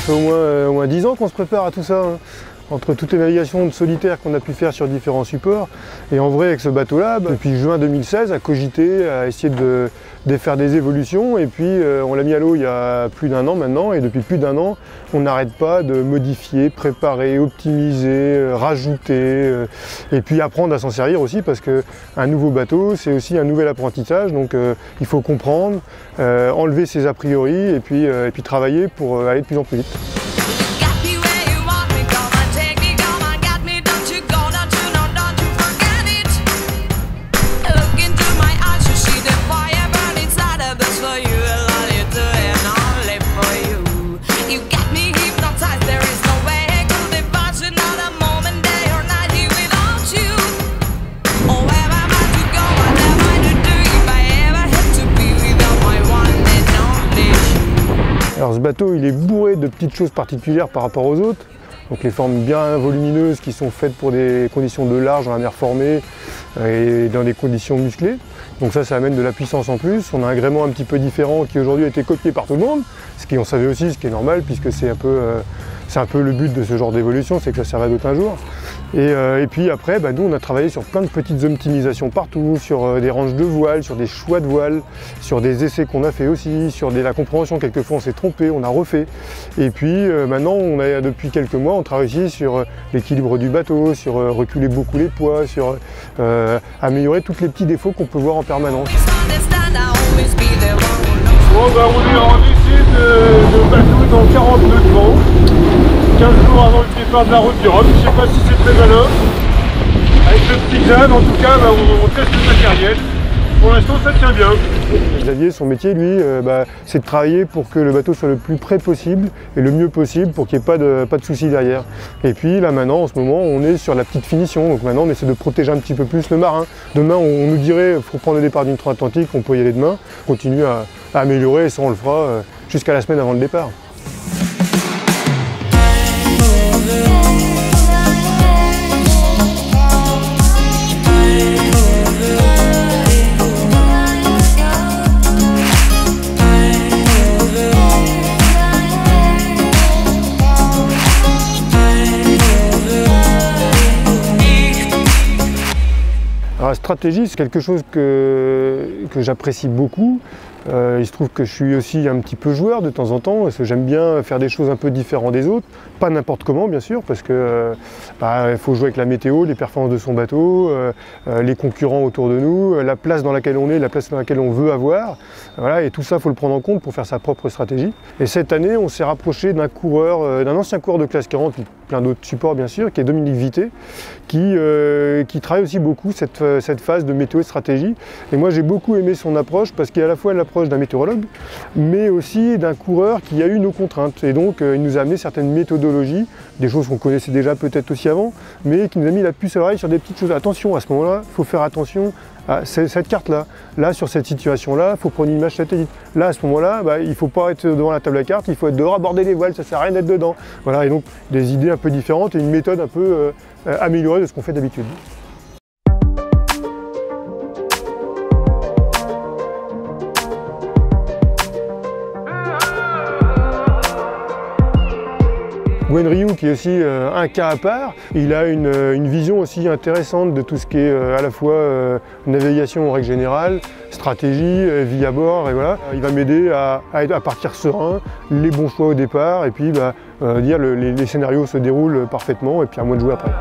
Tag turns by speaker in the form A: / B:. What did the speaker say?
A: fait au moins 10 ans qu'on se prépare à tout ça, hein. Entre toutes les navigations de solitaire qu'on a pu faire sur différents supports. Et en vrai, avec ce bateau-là, depuis juin 2016, à cogiter, à essayer de faire des évolutions. Et puis, on l'a mis à l'eau il y a plus d'un an maintenant. Et depuis plus d'un an, on n'arrête pas de modifier, préparer, optimiser, rajouter. Et puis apprendre à s'en servir aussi, parce qu'un nouveau bateau, c'est aussi un nouvel apprentissage. Donc, il faut comprendre, enlever ses a priori et puis travailler pour aller de plus en plus vite. Alors ce bateau, il est bourré de petites choses particulières par rapport aux autres. Donc les formes bien volumineuses qui sont faites pour des conditions de large dans la mer formée et dans des conditions musclées. Donc ça amène de la puissance en plus. On a un gréement un petit peu différent qui aujourd'hui a été copié par tout le monde, ce qu'on savait aussi, ce qui est normal puisque c'est un peu le but de ce genre d'évolution, c'est que ça serve à d'autres un jour. Et puis après, nous on a travaillé sur plein de petites optimisations partout, sur des ranges de voiles, sur des choix de voiles, sur des essais qu'on a fait aussi, sur la compréhension, quelquefois on s'est trompé, on a refait. Et puis maintenant, depuis quelques mois, on travaille aussi sur l'équilibre du bateau, sur reculer beaucoup les poids, sur améliorer tous les petits défauts qu'on peut voir en permanence.
B: Bon, on est en essai de bateau dans 40 nœuds de vent, 15 jours avant le départ de la route d'Europe. Je ne sais pas si c'est très malin. Avec le petit Xav, en tout cas, on teste le matériel. Pour l'instant, ça tient bien.
A: Xavier, son métier, lui, c'est de travailler pour que le bateau soit le plus près possible et le mieux possible pour qu'il n'y ait pas de soucis derrière. Et puis là maintenant, en ce moment, on est sur la petite finition. Donc maintenant, on essaie de protéger un petit peu plus le marin. Demain, on nous dirait, il faut prendre le départ d'une transatlantique, on peut y aller demain. On continue à améliorer et ça, on le fera jusqu'à la semaine avant le départ. Alors, la stratégie, c'est quelque chose que j'apprécie beaucoup. Il se trouve que je suis aussi un petit peu joueur de temps en temps, parce que j'aime bien faire des choses un peu différentes des autres. Pas n'importe comment, bien sûr, parce que il faut jouer avec la météo, les performances de son bateau, les concurrents autour de nous, la place dans laquelle on est, la place dans laquelle on veut avoir. Voilà, et tout ça, il faut le prendre en compte pour faire sa propre stratégie. Et cette année, on s'est rapproché d'un ancien coureur de classe 40, plein d'autres supports bien sûr, qui est Dominique Vité, qui travaille aussi beaucoup cette phase de météo et de stratégie. Et moi j'ai beaucoup aimé son approche parce qu'il y a à la fois l'approche d'un météorologue, mais aussi d'un coureur qui a eu nos contraintes. Et donc il nous a amené certaines méthodologies, des choses qu'on connaissait déjà peut-être aussi avant, mais qui nous a mis la puce à l'oreille sur des petites choses. Attention, à ce moment-là, il faut faire attention à cette carte-là. Là, sur cette situation-là, il faut prendre une image satellite. Là, à ce moment-là, il ne faut pas être devant la table à cartes, il faut être dehors, aborder les voiles, ça ne sert à rien d'être dedans. Voilà, et donc des idées un peu différentes et une méthode un peu améliorée de ce qu'on fait d'habitude. Gwen Ryu, qui est aussi un cas à part, il a une vision aussi intéressante de tout ce qui est à la fois navigation en règle générale, stratégie, vie à bord, et voilà. Il va m'aider à partir serein, les bons choix au départ, et puis les scénarios se déroulent parfaitement, et puis à moi de jouer après.